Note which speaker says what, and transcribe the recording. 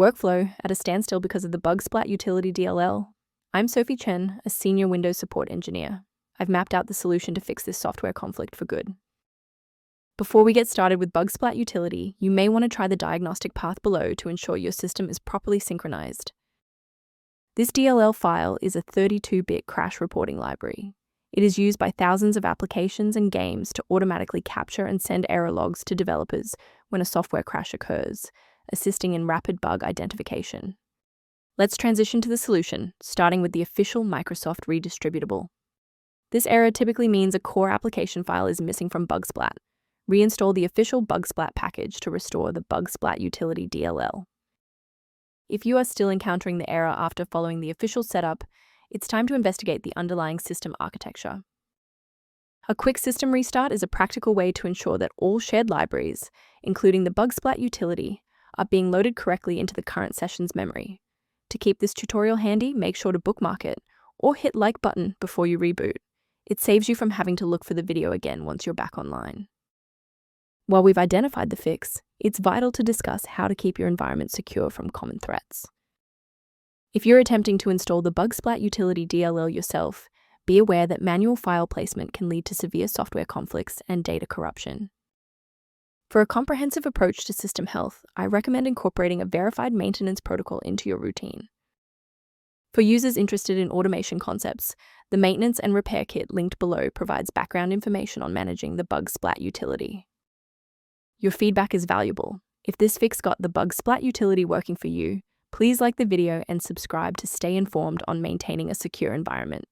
Speaker 1: Workflow at a standstill because of the Bugsplat.dll DLL. I'm Sophie Chen, a senior Windows support engineer. I've mapped out the solution to fix this software conflict for good. Before we get started with Bugsplat utility, you may want to try the diagnostic path below to ensure your system is properly synchronized. This DLL file is a 32-bit crash reporting library. It is used by thousands of applications and games to automatically capture and send error logs to developers when a software crash occurs, assisting in rapid bug identification. Let's transition to the solution, starting with the official Microsoft redistributable. This error typically means a core application file is missing from Bugsplat. Reinstall the official Bugsplat package to restore the Bugsplat utility DLL. If you are still encountering the error after following the official setup, it's time to investigate the underlying system architecture. A quick system restart is a practical way to ensure that all shared libraries, including the Bugsplat utility, are being loaded correctly into the current session's memory. To keep this tutorial handy, make sure to bookmark it or hit like button before you reboot. It saves you from having to look for the video again once you're back online. While we've identified the fix, it's vital to discuss how to keep your environment secure from common threats. If you're attempting to install the Bugsplat utility DLL yourself, be aware that manual file placement can lead to severe software conflicts and data corruption. For a comprehensive approach to system health, I recommend incorporating a verified maintenance protocol into your routine. For users interested in automation concepts, the maintenance and repair kit linked below provides background information on managing the Bugsplat utility. Your feedback is valuable. If this fix got the Bugsplat utility working for you, please like the video and subscribe to stay informed on maintaining a secure environment.